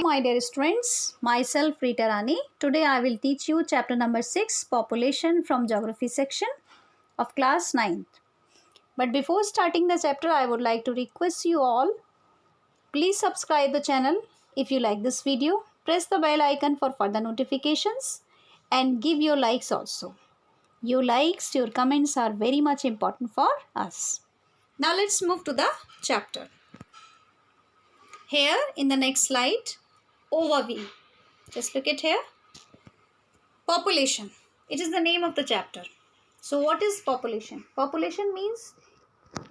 My dear students, myself Rita Rani. Today I will teach you chapter number 6, Population, from Geography section of class 9th. But before starting the chapter, I would like to request you all, please subscribe the channel if you like this video. Press the bell icon for further notifications and give your likes also. Your likes, your comments are very much important for us. Now let's move to the chapter. Here in the next slide, overview. Just look at here. Population. It is the name of the chapter. So what is population? Population means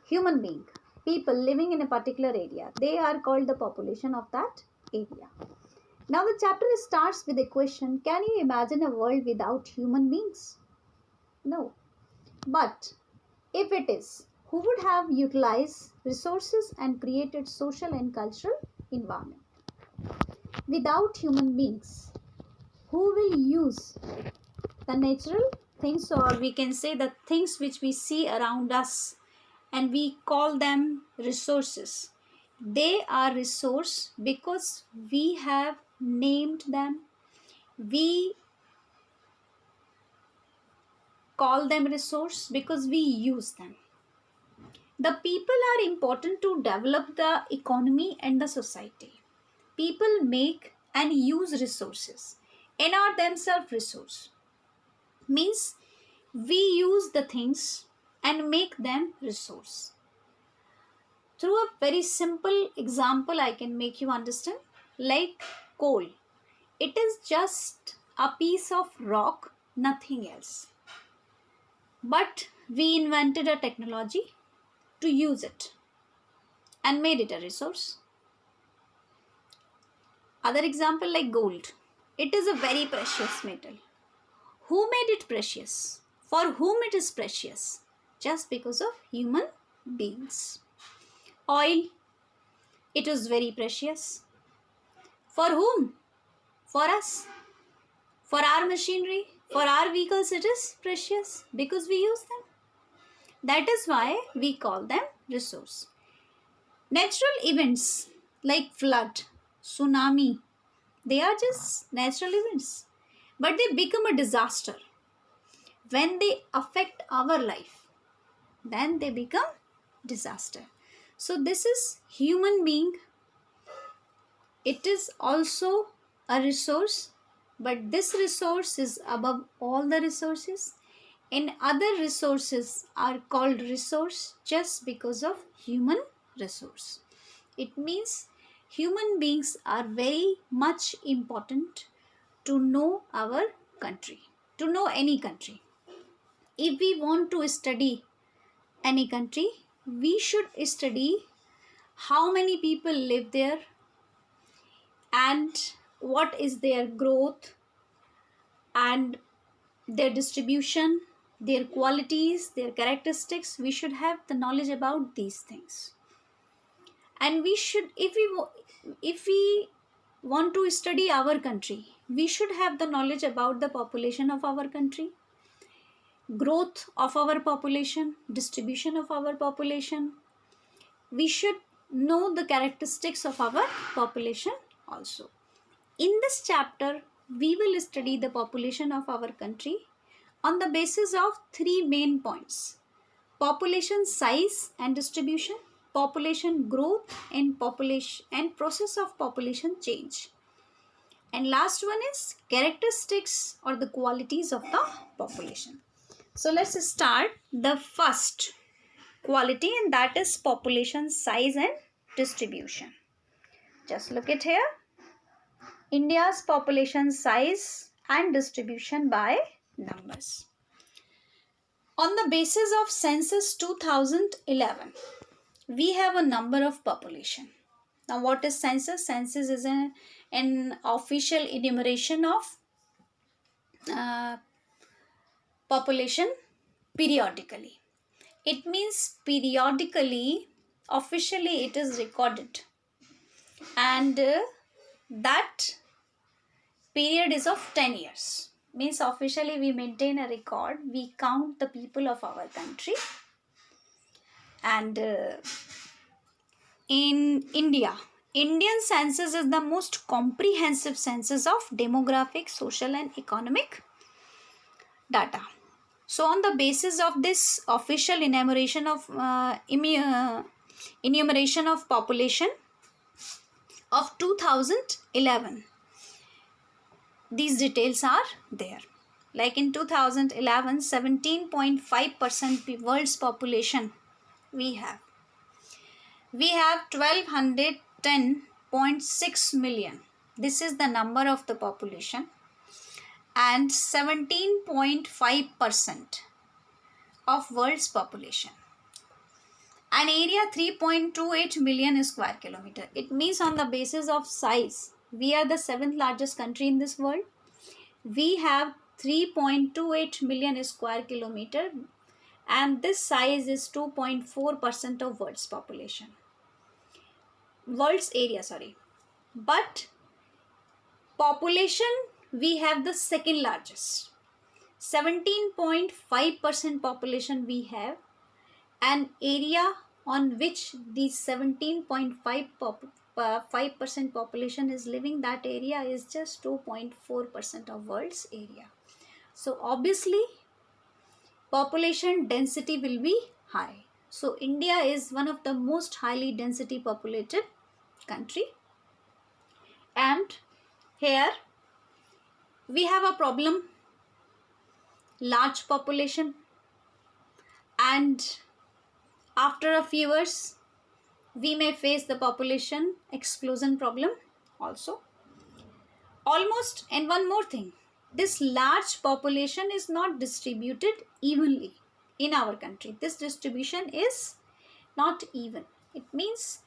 human being. People living in a particular area. They are called the population of that area. Now the chapter starts with a question. Can you imagine a world without human beings? No. But if it is, who would have utilized resources and created social and cultural environment? Without human beings, who will use the natural things, or we can say the things which we see around us, and we call them resources. They are resource because we have named them. We call them resource because we use them. The people are important to develop the economy and the society. People make and use resources and are themselves resource. Means we use the things and make them resource. Through a very simple example, I can make you understand. Like coal, it is just a piece of rock, nothing else. But we invented a technology to use it and made it a resource. Other example like gold, it is a very precious metal. Who made it precious? For whom it is precious? Just because of human beings. Oil, it is very precious. For whom? For us. For our machinery, for our vehicles, it is precious because we use them. That is why we call them resource. Natural events like flood, tsunami, they are just natural events. But they become a disaster when they affect our life. Then they become disaster. So this is human being. It is also a resource, but this resource is above all the resources, and other resources are called resource just because of human resource. It means human beings are very much important to know our country, to know any country. If we want to study any country, we should study how many people live there and what is their growth and their distribution, their qualities, their characteristics. We should have the knowledge about these things. And we should, if we want to study our country, we should have the knowledge about the population of our country, growth of our population, distribution of our population. We should know the characteristics of our population also. In this chapter, we will study the population of our country on the basis of three main points: population size and distribution, population growth, and population and process of population change. And last one is characteristics or the qualities of the population. So let's start the first quality, and that is population size and distribution. Just look at here. India's population size and distribution by numbers. On the basis of census 2011, we have a number of population. Now what is census? Census is an official enumeration of population periodically. It means periodically, officially it is recorded, and that period is of 10 years. Means officially we maintain a record, we count the people of our country. And in India, Indian census is the most comprehensive census of demographic, social and economic data. So on the basis of this official enumeration of population of 2011, these details are there. Like in 2011, 17.5% world's population we have. We have 1210.6 million. This is the number of the population, and 17.5% of world's population. An area 3.28 million square kilometer. It means on the basis of size, we are the 7th largest country in this world. We have 3.28 million square kilometer, and this size is 2.4% of world's population. World's area, sorry. But population, we have the second largest. 17.5% population we have, an area on which the 17.5% population is living, that area is just 2.4% of world's area. So obviously population density will be high. So India is one of the most highly density populated country, and here we have a problem, large population, and after a few years we may face the population explosion problem also. Almost, and one more thing, this large population is not distributed evenly in our country. This distribution is not even. It means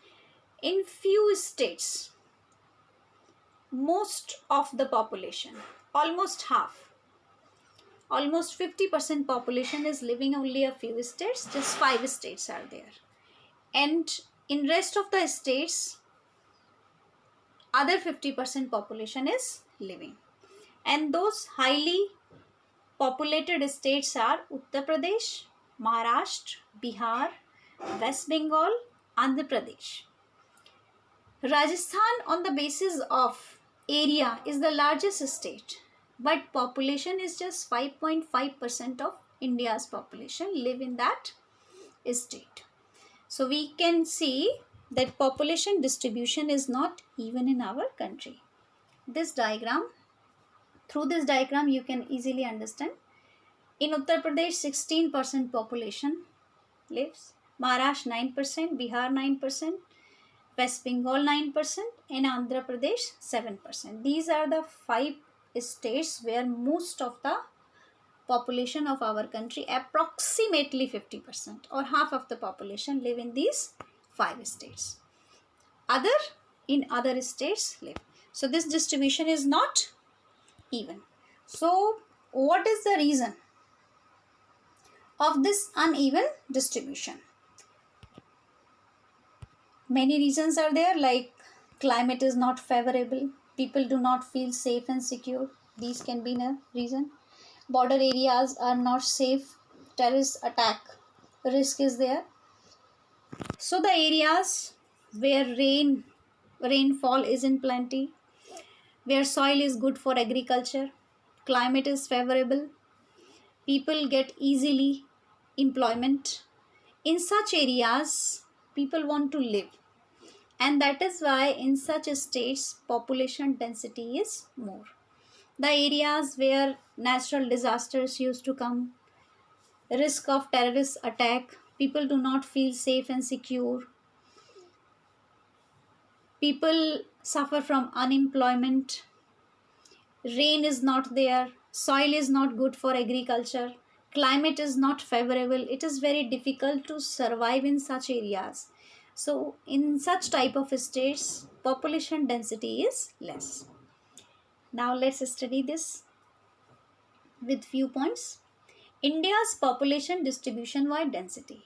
in few states, most of the population, almost half, almost 50% population is living only a few states, just 5 states are there. And in rest of the states, other 50% population is living. And those highly populated states are Uttar Pradesh, Maharashtra, Bihar, West Bengal, Andhra Pradesh. Rajasthan on the basis of area is the largest state, but population is just 5.5% of India's population live in that state. So we can see that population distribution is not even in our country. This diagram, through this diagram you can easily understand. In Uttar Pradesh 16% population lives, Maharashtra 9%, Bihar 9%, West Bengal 9%, and Andhra Pradesh 7%. These are the 5 states where most of the population of our country, approximately 50% or half of the population, live in these 5 states. In other states live. So this distribution is not even. So what is the reason of this uneven distribution? Many reasons are there, like climate is not favorable, people do not feel safe and secure. These can be a reason. Border areas are not safe, terrorist attack risk is there. So the areas where rainfall is in plenty, where soil is good for agriculture, climate is favorable, people get easily employment. In such areas, people want to live. And that is why in such states, population density is more. The areas where natural disasters used to come, risk of terrorist attack, people do not feel safe and secure. People suffer from unemployment. Rain is not there. Soil is not good for agriculture. Climate is not favorable. It is very difficult to survive in such areas. So in such type of states, population density is less. Now let's study this with few points. India's population distribution by density.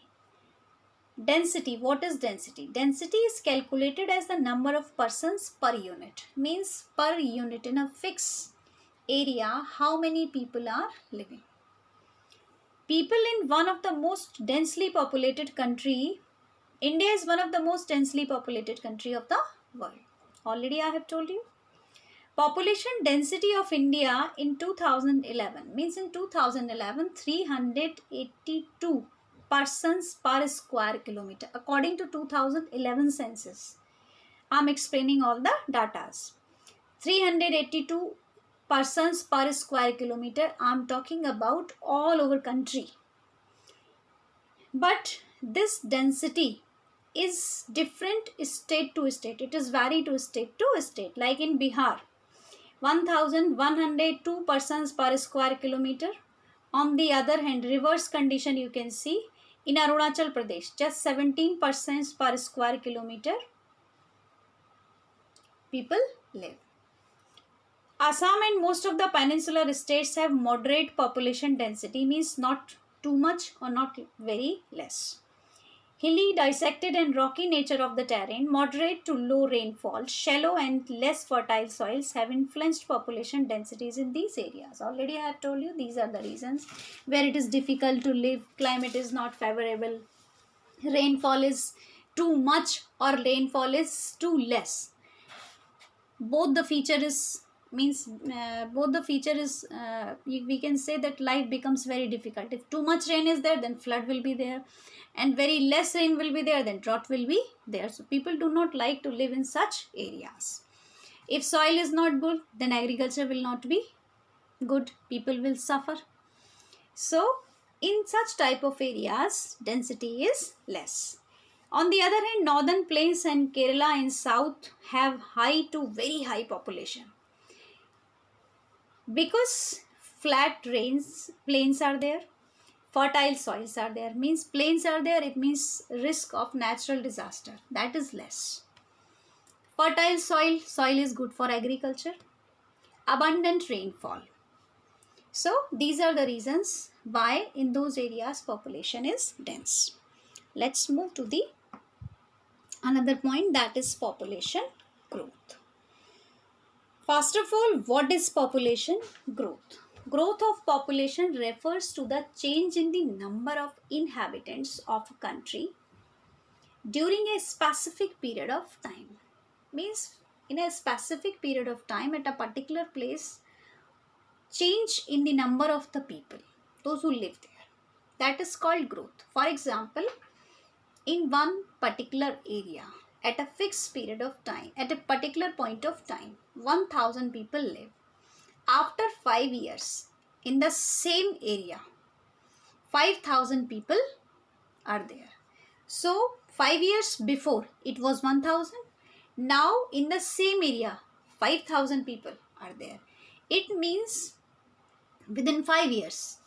Density, what is density? Density is calculated as the number of persons per unit. Means per unit in a fixed area, how many people are living. People in one of the most densely populated country, India is one of the most densely populated country of the world. Already I have told you. Population density of India in 2011 means in 2011 382 persons per square kilometer according to 2011 census. I am explaining all the datas. 382 persons per square kilometer. I am talking about all over country. But this density is different state to state. It is vary to state to state. Like in Bihar, 1102 persons per square kilometer. On the other hand, reverse condition you can see in Arunachal Pradesh, just 17 persons per square kilometer people live. Assam and most of the peninsular states have moderate population density, means not too much or not very less. Hilly, dissected and rocky nature of the terrain, moderate to low rainfall, shallow and less fertile soils have influenced population densities in these areas. Already I have told you these are the reasons where it is difficult to live, climate is not favorable, rainfall is too much or rainfall is too less. Both the feature is we can say that life becomes very difficult. If too much rain is there, then flood will be there, and very less rain will be there, then drought will be there. So people do not like to live in such areas. If soil is not good, then agriculture will not be good, people will suffer. So in such type of areas, density is less. On the other hand, northern plains and Kerala in south have high to very high population. Because flat plains are there, fertile soils are there, means plains are there, it means risk of natural disaster, that is less. Fertile soil is good for agriculture, abundant rainfall. So these are the reasons why in those areas population is dense. Let's move to the another point, that is population growth. First of all, what is population growth? Growth of population refers to the change in the number of inhabitants of a country during a specific period of time. Means in a specific period of time at a particular place, change in the number of the people, those who live there. That is called growth. For example, in one particular area, at a fixed period of time, at a particular point of time, 1000 people live. After 5 years, in the same area, 5000 people are there. So 5 years before it was 1000. Now in the same area, 5000 people are there. It means within 5 years,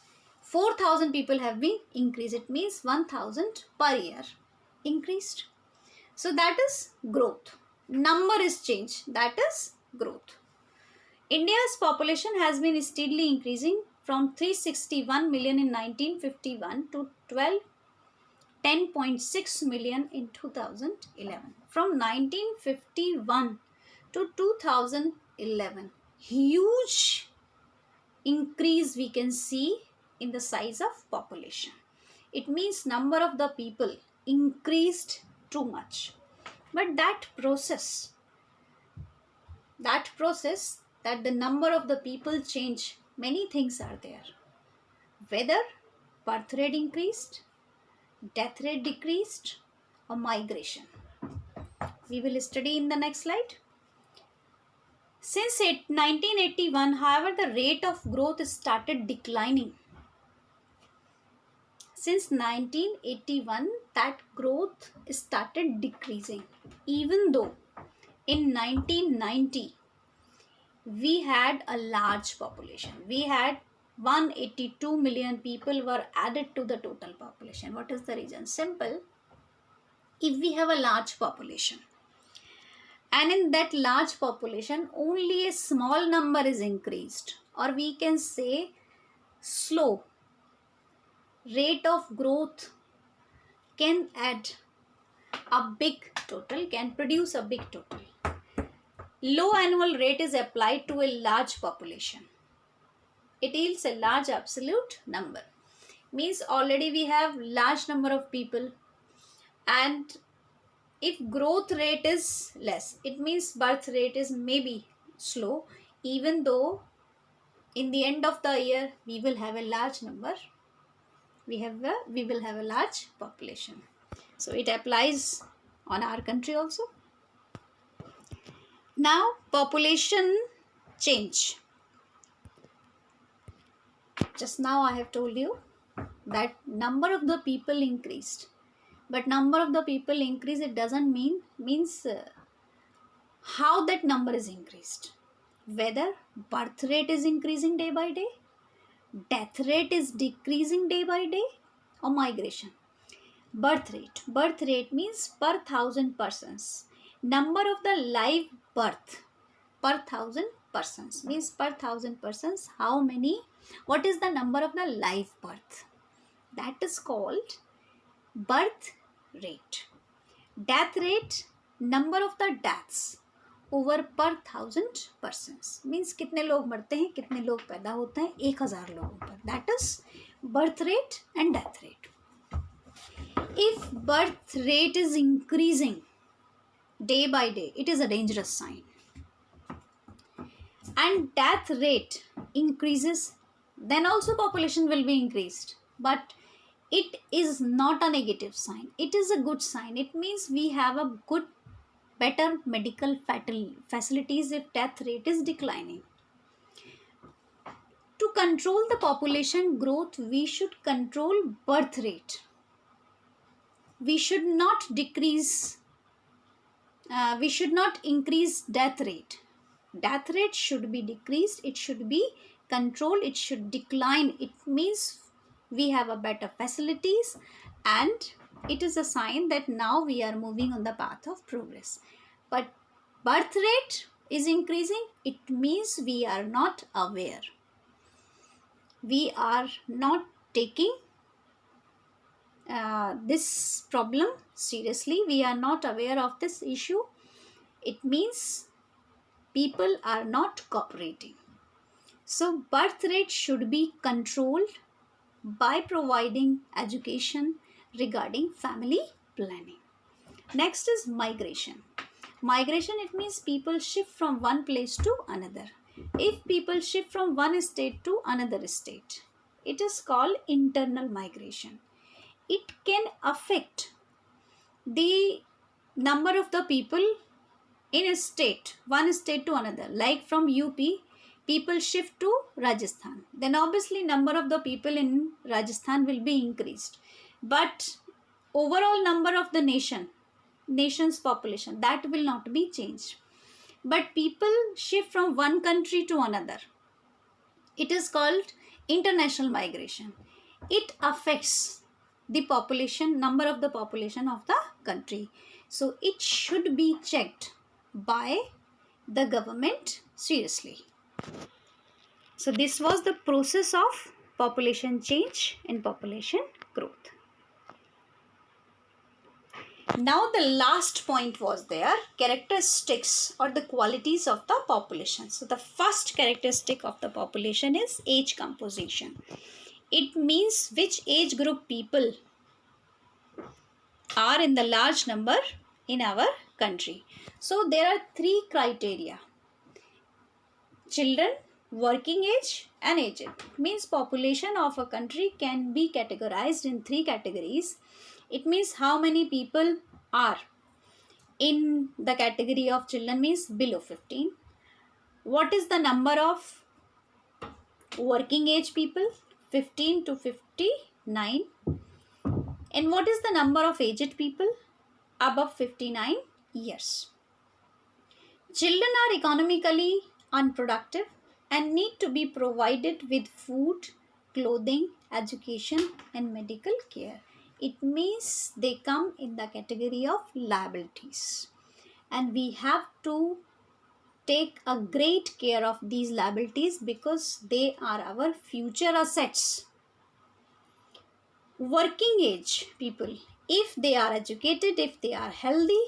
4000 people have been increased. It means 1000 per year increased. So that is growth. Number is changed. That is growth. India's population has been steadily increasing from 361 million in 1951 to 10.6 million in 2011. From 1951 to 2011, huge increase we can see in the size of population. It means number of the people increased too much. But that process that the number of the people change, many things are there. Whether birth rate increased, death rate decreased, or migration. We will study in the next slide. Since 1981, however, the rate of growth started declining. Since 1981, that growth started decreasing. Even though in 1990, we had a large population. We had 182 million people were added to the total population. What is the reason? Simple. If we have a large population, and in that large population, only a small number is increased, or we can say slow rate of growth can add a big total, can produce a big total. Low annual rate is applied to a large population. It yields a large absolute number. Means already we have large number of people, and if growth rate is less, it means birth rate is maybe slow, even though in the end of the year we will have a large number, we will have a large population. So it applies on our country also. Now population change. Just now I have told you that number of the people increased, but number of the people increase, it doesn't means how that number is increased, whether birth rate is increasing day by day, death rate is decreasing day by day, or migration. Birth rate means per thousand persons. Number of the live birth per thousand persons means per thousand persons how many, what is the number of the live birth, that is called birth rate. Death rate, number of the deaths over पर 1000 persons means कितने लोग मरते हैं, कितने लोग पैदा होते हैं 1000 लोगों पर, that is birth rate and death rate. If birth rate is increasing day by day, it is a dangerous sign, and death rate increases, then also population will be increased, but it is not a negative sign, it is a good sign. It means we have a good, better medical facilities if death rate is declining. To control the population growth, we should control birth rate. We should not increase death rate. Death rate should be decreased, it should be controlled, it should decline. It means we have a better facilities, and it is a sign that now we are moving on the path of progress. But birth rate is increasing, it means we are not aware, we are not taking this problem seriously, we are not aware of this issue. It means people are not cooperating. So birth rate should be controlled by providing education regarding family planning. Next is migration. Migration, it means people shift from one place to another. If people shift from one state to another state, it is called internal migration. It can affect the number of the people in a state, one state to another. Like from UP, people shift to Rajasthan, then obviously number of the people in Rajasthan will be increased, but overall number of the nation's population, that will not be changed. But people shift from one country to another, it is called international migration. It affects the population, number of the population of the country, so it should be checked by the government seriously. So this was the process of population change and population growth. Now the last point was there, characteristics or the qualities of the population. So the first characteristic of the population is age composition. It means which age group people are in the large number in our country. So there are three criteria: children, working age, and aged. Means population of a country can be categorized in three categories. It means how many people are in the category of children, means below 15. What is the number of working age people? 15 to 59. And what is the number of aged people? Above 59 years. Children are economically unproductive and need to be provided with food, clothing, education, and medical care. It means they come in the category of liabilities, and we have to take a great care of these liabilities because they are our future assets. Working age people, if they are educated, if they are healthy,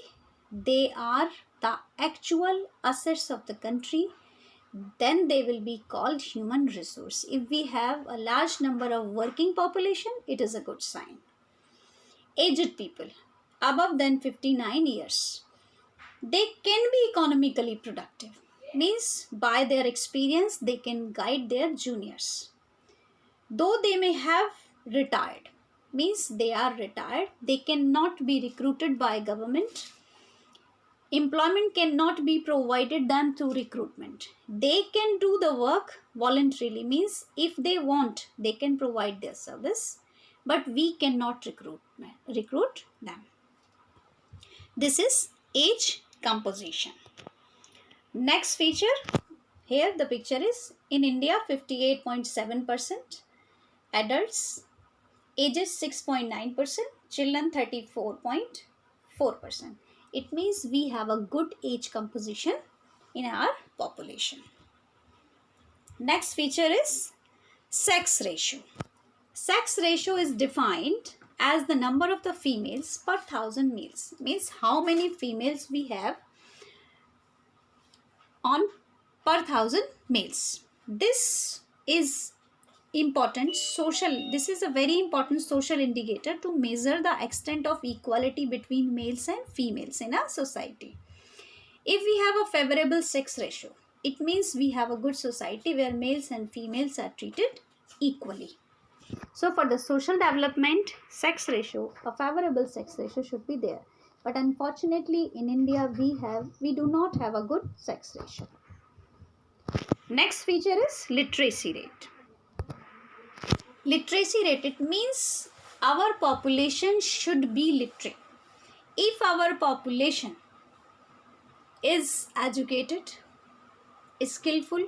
they are the actual assets of the country, then they will be called human resource. If we have a large number of working population, it is a good sign. Aged people, above than 59 years. They can be economically productive. Means by their experience, they can guide their juniors. Though they may have retired, means they are retired, they cannot be recruited by government. Employment cannot be provided them through recruitment. They can do the work voluntarily, means if they want, they can provide their service, but we cannot recruit them. This is age composition. Next feature, here the picture is in India 58.7%, adults ages 6.9%, children 34.4%. It means we have a good age composition in our population. Next feature is sex ratio. Sex ratio is defined as the number of the females per 1,000 males. Means how many females we have on per 1,000 males. This is this is a very important social indicator to measure the extent of equality between males and females in our society. If we have a favorable sex ratio, it means we have a good society where males and females are treated equally. So for the social development, sex ratio, a favorable sex ratio should be there. But unfortunately in India we do not have a good sex ratio. Next feature is literacy rate. Literacy rate, it means our population should be literate. If our population is educated, is skillful,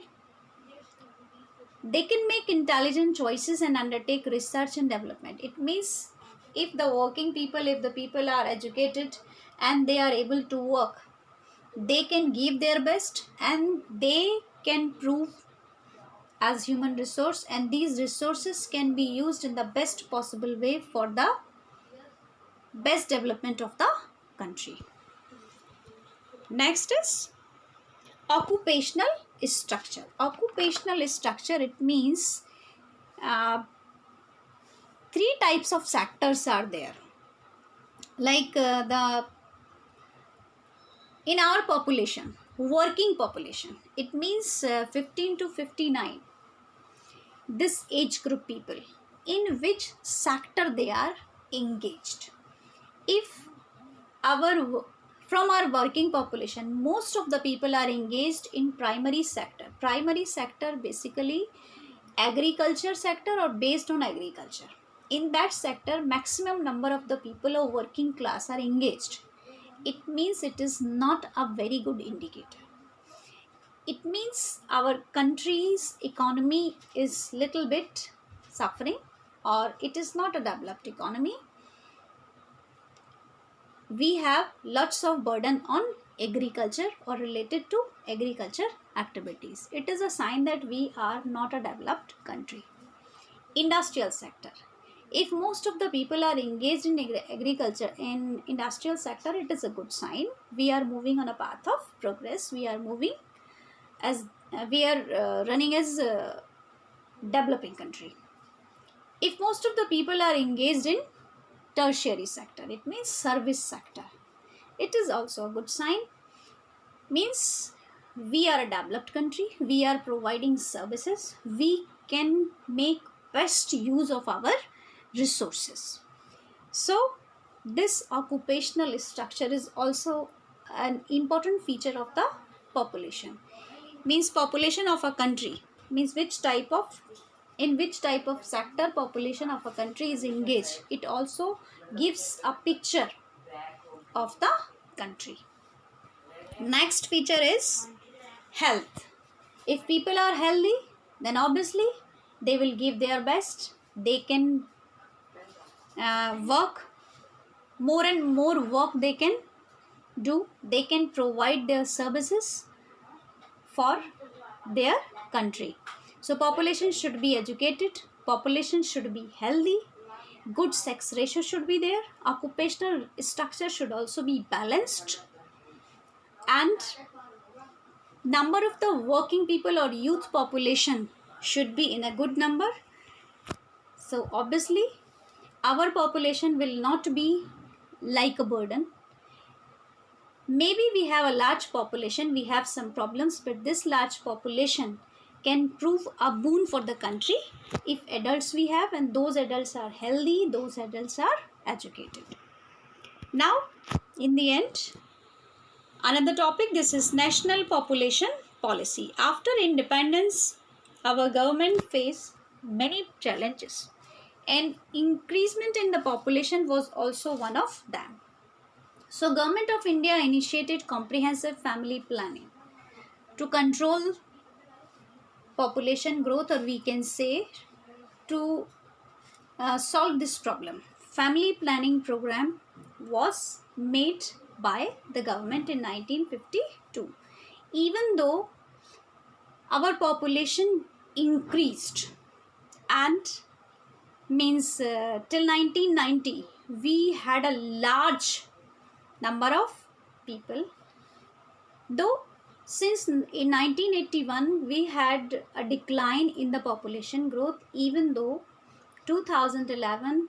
they can make intelligent choices and undertake research and development. It means if the people are educated and they are able to work, they can give their best and they can prove as human resource, and these resources can be used in the best possible way for the best development of the country. Next is occupational structure. Occupational structure, it means 3 types of sectors are there. Like in our population, working population, it means 15 to 59. This age group people, in which sector they are engaged. If from our working population, most of the people are engaged in primary sector. Primary sector basically agriculture sector or based on agriculture. In that sector, maximum number of the people of working class are engaged. It means it is not a very good indicator. It means our country's economy is little bit suffering, or it is not a developed economy. We have lots of burden on agriculture or related to agriculture activities. It is a sign that we are not a developed country. Industrial sector. If most of the people are engaged in agriculture in industrial sector, it is a good sign. We are moving on a path of progress. We are moving as running as a developing country. If most of the people are engaged in tertiary sector, it means service sector, it is also a good sign. Means we are a developed country, we are providing services, we can make best use of our resources. So this occupational structure is also an important feature of the population. Means population of a country, means in which type of sector population of a country is engaged. It also gives a picture of the country. Next feature is health. If people are healthy, then obviously they will give their best. They can work more and more work they can do. They can provide their services for their country. So population should be educated, population should be healthy, good sex ratio should be there, occupational structure should also be balanced, and number of the working people or youth population should be in a good number. So obviously our population will not be like a burden. Maybe we have a large population, we have some problems, but this large population can prove a boon for the country if adults we have, and those adults are healthy, those adults are educated. Now, in the end, another topic, this is national population policy. After independence, our government faced many challenges, and increasement in the population was also one of them. So Government of India initiated comprehensive family planning to control population growth, or we can say to solve this problem. Family planning program was made by the government in 1952. Even though our population increased, and means till 1990 we had a large number of people, though since in 1981 we had a decline in the population growth, even though 2011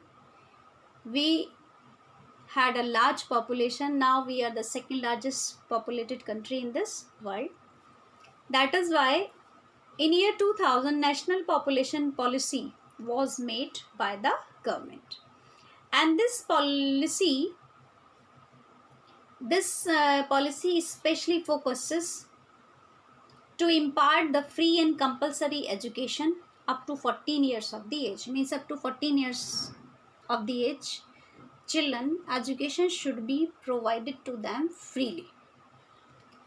we had a large population. Now we are the second largest populated country in this world. That is why in year 2000 national population policy was made by the government, and this policy especially focuses to impart the free and compulsory education up to 14 years of the age. Means up to 14 years of the age, children education should be provided to them freely,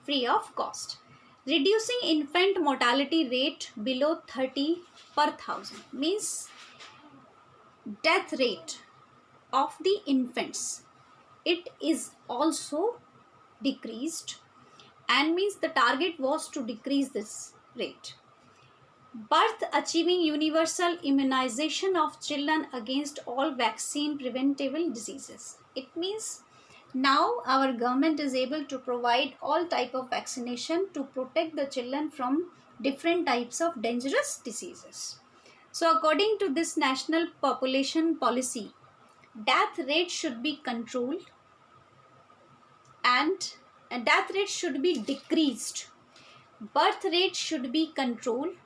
free of cost. Reducing infant mortality rate below 30 per thousand, means death rate of the infants, it is also decreased, and means the target was to decrease this rate. Birth, achieving universal immunization of children against all vaccine preventable diseases. It means now our government is able to provide all type of vaccination to protect the children from different types of dangerous diseases. So according to this national population policy, death rate should be controlled, and death rate should be decreased, birth rate should be controlled,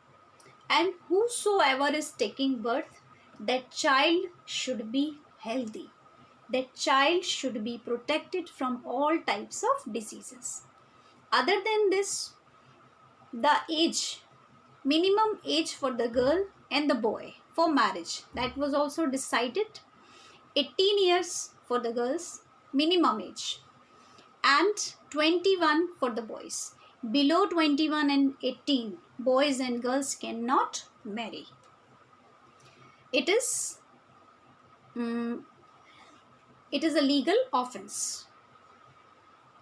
and whosoever is taking birth, that child should be healthy, that child should be protected from all types of diseases. Other than this, the age, minimum age for the girl and the boy for marriage, that was also decided. 18 years for the girls minimum age, and 21 for the boys. Below 21 and 18, boys and girls cannot marry. It is a legal offense.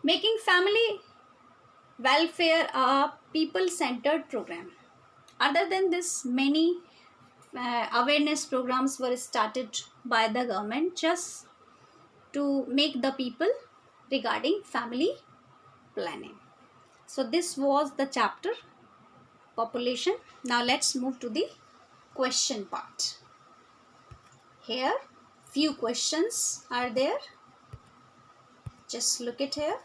Making family welfare a people-centered program. Other than this, many awareness programs were started by the government just to make the people regarding family planning. So this was the chapter population. Now let's move to the question part. Here few questions are there. Just look at here.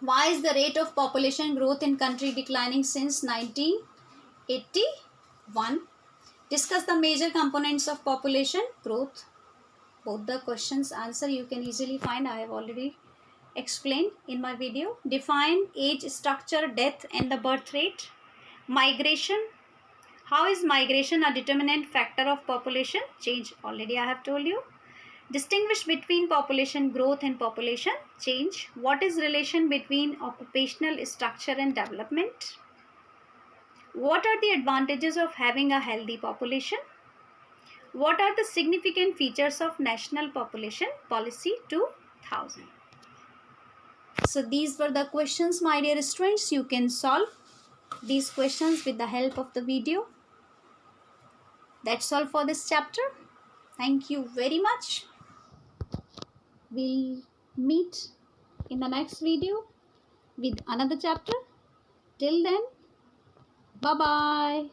Why is the rate of population growth in country declining since 1981? Discuss the major components of population growth. Both the questions answer you can easily find. I have already explained in my video. Define age structure, death and the birth rate. Migration. How is migration a determinant factor of population change? Already I have told you. Distinguish between population growth and population change. What is relation between occupational structure and development? What are the advantages of having a healthy population? What are the significant features of National Population Policy 2000? So these were the questions, my dear students. You can solve these questions with the help of the video. That's all for this chapter. Thank you very much. We'll meet in the next video with another chapter. Till then, bye-bye.